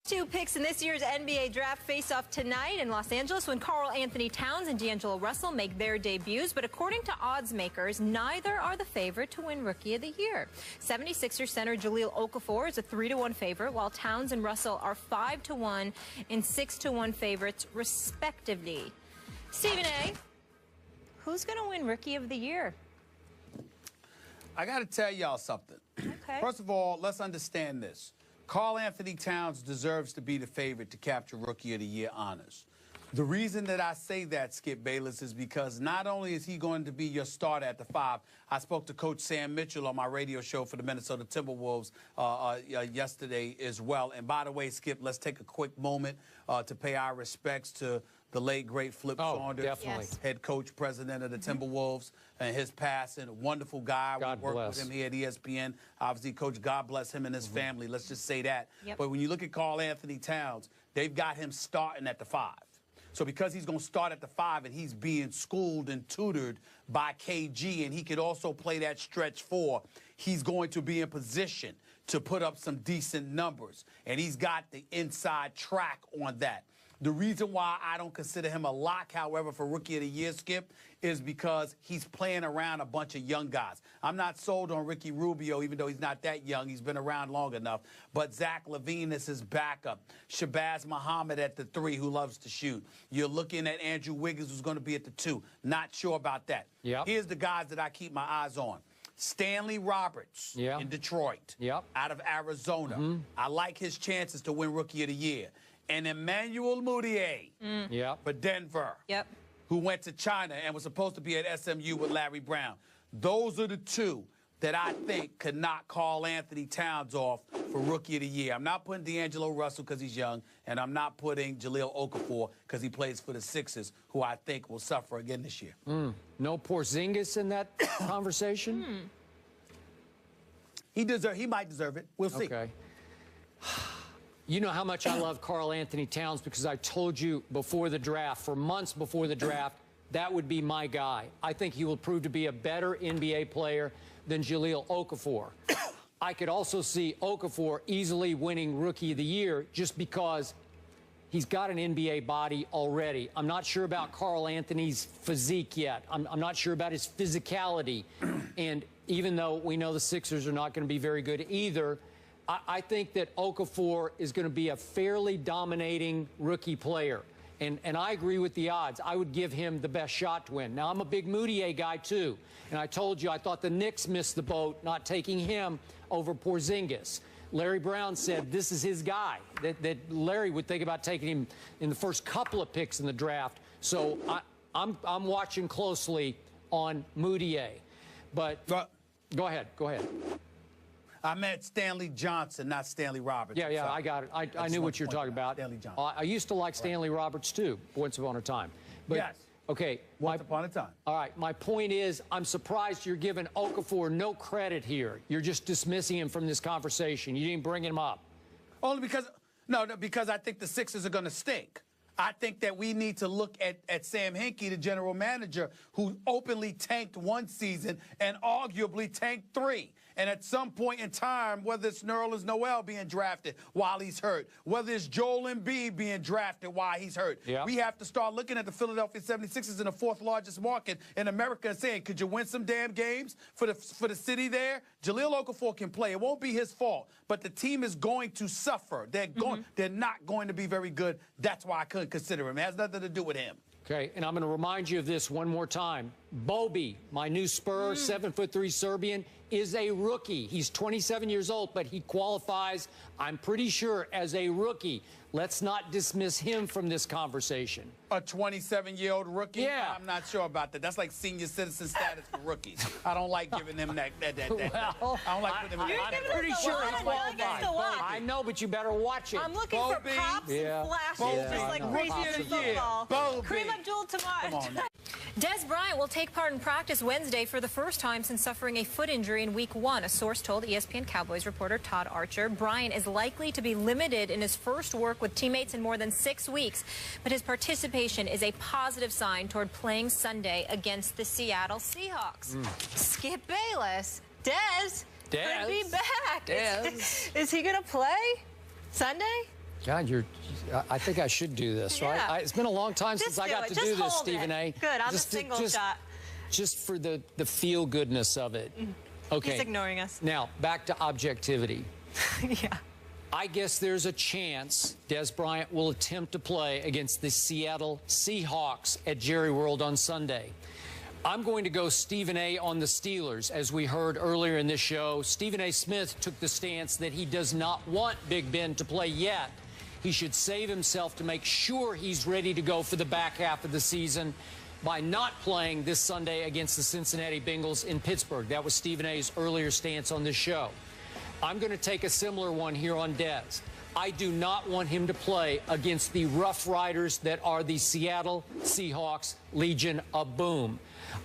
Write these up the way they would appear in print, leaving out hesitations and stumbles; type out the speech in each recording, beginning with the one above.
Two picks in this year's NBA draft face off tonight in Los Angeles when Karl Anthony Towns and D'Angelo Russell make their debuts. But according to odds makers, neither are the favorite to win Rookie of the Year. 76ers center Jahlil Okafor is a 3-1 favorite, while Towns and Russell are 5-1 and 6-1 favorites, respectively. Stephen A., who's going to win Rookie of the Year? I got to tell y'all something. Okay. First of all, let's understand this. Karl Anthony Towns deserves to be the favorite to capture Rookie of the Year honors. The reason that I say that, Skip Bayless, is because not only is he going to be your starter at the 5, I spoke to Coach Sam Mitchell on my radio show for the Minnesota Timberwolves yesterday as well. And by the way, Skip, let's take a quick moment to pay our respects to the late, great Flip Saunders, definitely. Yes. head coach, president of the Timberwolves, and his passing. A wonderful guy. God we worked bless. with him here at ESPN. Obviously, Coach, God bless him and his family. Let's just say that. Yep. But when you look at Karl Anthony Towns, they've got him starting at the 5. So because he's going to start at the 5 and he's being schooled and tutored by KG, and he could also play that stretch 4, he's going to be in position to put up some decent numbers. And he's got the inside track on that. The reason why I don't consider him a lock, however, for Rookie of the Year, Skip, is because he's playing around a bunch of young guys. I'm not sold on Ricky Rubio, even though he's not that young. He's been around long enough. But Zach LaVine is his backup. Shabazz Muhammad at the 3, who loves to shoot. You're looking at Andrew Wiggins, who's going to be at the 2. Not sure about that. Yep. Here's the guys that I keep my eyes on. Stanley Roberts in Detroit, out of Arizona. I like his chances to win Rookie of the Year. And Emmanuel Mudiay for Denver, who went to China and was supposed to be at SMU with Larry Brown. Those are the 2 that I think could knock Karl Anthony Towns off for Rookie of the Year. I'm not putting D'Angelo Russell because he's young, and I'm not putting Jahlil Okafor because he plays for the Sixers, who I think will suffer again this year. No Porzingis in that conversation? He might deserve it. We'll see. Okay. You know how much I love Karl Anthony Towns because I told you before the draft, for months before the draft, that would be my guy. I think he will prove to be a better NBA player than Jahlil Okafor. I could also see Okafor easily winning Rookie of the Year just because he's got an NBA body already. I'm not sure about Karl Anthony's physique yet. I'm not sure about his physicality. And even though we know the Sixers are not going to be very good either, I think that Okafor is going to be a fairly dominating rookie player. And I agree with the odds. I would give him the best shot to win. Now, I'm a big Mudiay guy, too. And I told you I thought the Knicks missed the boat not taking him over Porzingis. Larry Brown said this is his guy, that Larry would think about taking him in the first couple of picks in the draft. So I'm watching closely on Mudiay. But go ahead. I meant Stanley Johnson, not Stanley Roberts. Yeah, I got it. I knew what you're talking about. Stanley Johnson. I used to like Stanley Roberts, too, once upon a time. But, yes. Okay. Once upon a time. All right. My point is, I'm surprised you're giving Okafor no credit here. You're just dismissing him from this conversation. You didn't bring him up. Only because, because I think the Sixers are going to stink. I think that we need to look at Sam Hinkie, the general manager, who openly tanked 1 season and arguably tanked 3. And at some point in time, whether it's Nerlens Noel being drafted while he's hurt, whether it's Joel Embiid being drafted while he's hurt, we have to start looking at the Philadelphia 76ers in the 4th largest market in America and saying, could you win some damn games for the city there? Jahlil Okafor can play. It won't be his fault, but the team is going to suffer. They're not going to be very good. That's why I couldn't consider him. It has nothing to do with him. Okay, and I'm going to remind you of this one more time. Bobby, my new Spur, 7'3" Serbian, is a rookie. He's 27 years old, but he qualifies, I'm pretty sure, as a rookie. Let's not dismiss him from this conversation. A 27-year-old rookie? Yeah. I'm not sure about that. That's like senior citizen status for rookies. I don't like giving them that. Well, I don't like putting them in I'm pretty sure he qualifies. I know, but you better watch it. I'm looking for pops and flashes, just like crazy in football. Kareem Abdul-Jabbar. Come on now. Des Bryant will take part in practice Wednesday for the first time since suffering a foot injury in Week 1, a source told ESPN Cowboys reporter Todd Archer. Bryant is likely to be limited in his first work with teammates in more than 6 weeks, but his participation is a positive sign toward playing Sunday against the Seattle Seahawks. Skip Bayless, Des could be back. Des. Is he going to play Sunday? God, I think I should do this, Yeah. right? It's been a long time since I got to do this, Stephen A. Good, on the single shot. Just for the feel-goodness of it. Okay. He's ignoring us. Now, back to objectivity. Yeah. I guess there's a chance Des Bryant will attempt to play against the Seattle Seahawks at Jerry World on Sunday. I'm going to go Stephen A. on the Steelers. As we heard earlier in this show, Stephen A. Smith took the stance that he does not want Big Ben to play yet. He should save himself to make sure he's ready to go for the back half of the season by not playing this Sunday against the Cincinnati Bengals in Pittsburgh. That was Stephen A.'s earlier stance on this show. I'm going to take a similar one here on Des. I do not want him to play against the Rough Riders that are the Seattle Seahawks Legion of Boom.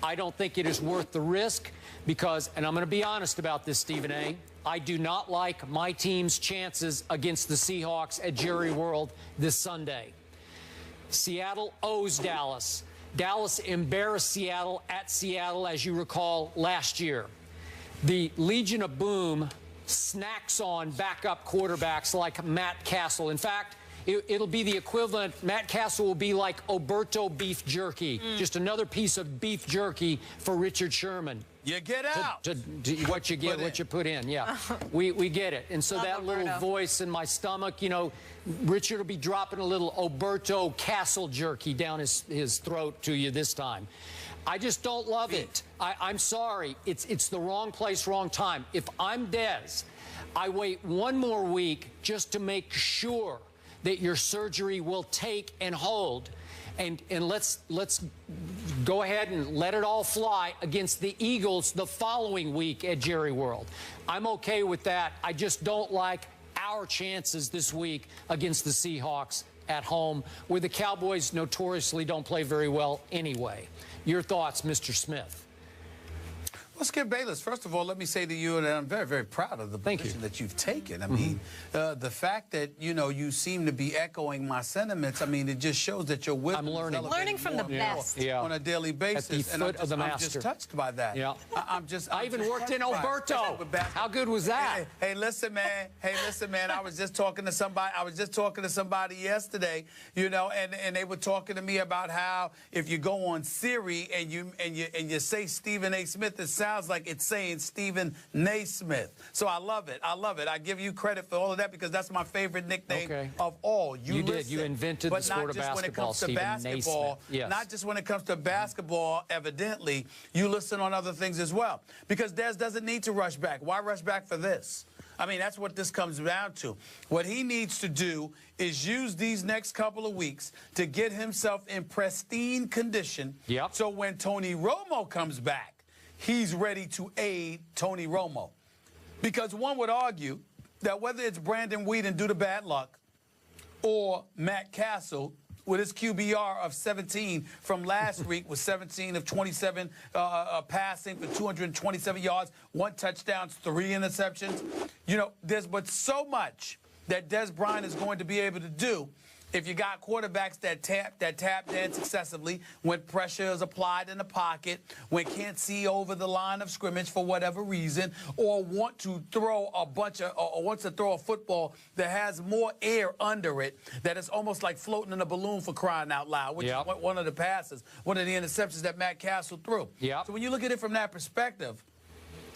I don't think it is worth the risk because, and I'm going to be honest about this, Stephen A., I do not like my team's chances against the Seahawks at Jerry World this Sunday. Seattle owes Dallas. Dallas embarrassed Seattle at Seattle, as you recall, last year. The Legion of Boom snacks on backup quarterbacks like Matt Castle. In fact, it'll be the equivalent. Matt Castle will be like Oberto beef jerky, just another piece of beef jerky for Richard Sherman. You get out. What you get, what you put in. Yeah, we get it. And so Love that Oberto. little voice in my stomach, you know, Richard will be dropping a little Oberto Castle jerky down his throat to you this time. I just don't love it. I'm sorry. It's the wrong place, wrong time. If I'm Des, I wait one more week just to make sure that your surgery will take and hold. And let's go ahead and let it all fly against the Eagles the following week at Jerry World. I'm okay with that. I just don't like our chances this week against the Seahawks at home, where the Cowboys notoriously don't play very well anyway. Your thoughts, Mr. Smith? Well, Skip Bayless, first of all, let me say to you that I'm very, very proud of the position that you've taken. I mean, the fact that, you know, you seem to be echoing my sentiments, I mean, it just shows that you're with I'm learning. Learning from the best. on a daily basis. At the foot of the master. I'm just touched by that. Yeah. I even worked in Oberto. How good was that? Hey, listen, man. Hey, listen, man. I was just talking to somebody yesterday, you know, and they were talking to me about how if you go on Siri and you say Stephen A. Smith, it sounds like it's saying Stephen Naismith. So I love it. I love it. I give you credit for all of that because that's my favorite nickname of all. You did. You invented the sport of basketball, Stephen Naismith. Yes. Not just when it comes to basketball, evidently, you listen on other things as well. Because Des doesn't need to rush back. Why rush back for this? I mean, that's what this comes down to. What he needs to do is use these next couple of weeks to get himself in pristine condition. Yep. So when Tony Romo comes back, he's ready to aid Tony Romo. Because one would argue that whether it's Brandon Whedon due to bad luck or Matt Castle with his QBR of 17 from last week with 17 of 27 passing for 227 yards, 1 touchdown, 3 interceptions. You know, there's but so much that Des Bryant is going to be able to do if you got quarterbacks that tap dance excessively when pressure is applied in the pocket, when can't see over the line of scrimmage for whatever reason, or want to throw wants to throw a football that has more air under it, that is almost like floating in a balloon for crying out loud, which is one of the passes, one of the interceptions that Matt Castle threw. Yep. So when you look at it from that perspective,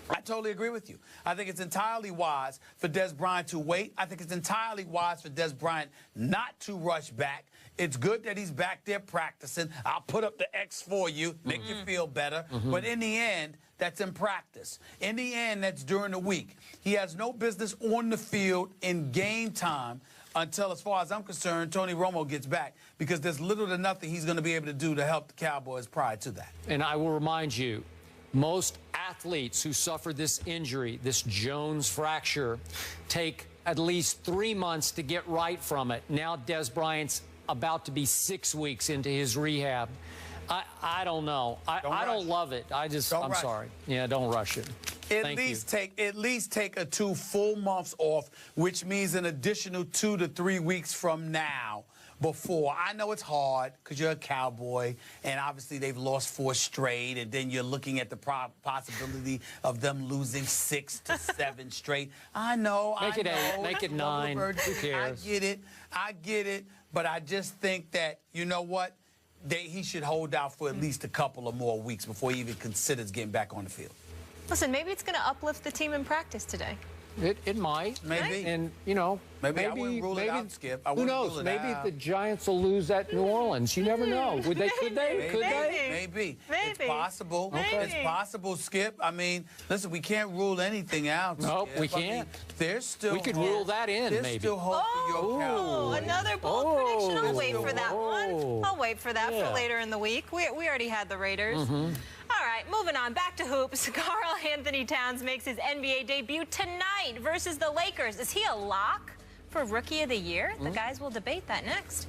I totally agree with you. I think it's entirely wise for Des Bryant to wait. I think it's entirely wise for Des Bryant not to rush back. It's good that he's back there practicing. I'll put up the X for you, make you feel better. But in the end, that's in practice. In the end, that's during the week. He has no business on the field in game time until, as far as I'm concerned, Tony Romo gets back, because there's little to nothing he's going to be able to do to help the Cowboys prior to that. And I will remind you, most athletes who suffer this injury, this Jones fracture, take at least 3 months to get right from it. Now Des Bryant's about to be 6 weeks into his rehab. I don't know. I don't love it. I'm sorry. Yeah, don't rush it. At least take a 2 full months off, which means an additional 2 to 3 weeks from now, before. I know it's hard because you're a Cowboy, and obviously they've lost 4 straight, and then you're looking at the possibility of them losing 6 to 7 straight. I know. Make it 8, make it 9. Who cares? I get it, but I just think that, you know what? He should hold out for at least a couple of more weeks before he even considers getting back on the field. Listen, maybe it's going to uplift the team in practice today. It might. Maybe. And, you know, maybe I wouldn't rule it out, Skip. Who knows? Maybe the Giants will lose at New Orleans. You never know. Could they? Could they? Maybe. It's possible. Maybe. It's possible, Skip. I mean, listen, we can't rule anything out. Nope, Skip. we can't. There's still We could rule that in, there's maybe. still hope for your Cowboys. Another bold prediction. I'll wait for that Oh. one. I'll wait for that Yeah. for later in the week. We already had the Raiders. All right, moving on. Back to hoops. Karl Anthony Towns makes his NBA debut tonight versus the Lakers. Is he a lock for Rookie of the Year? The guys will debate that next.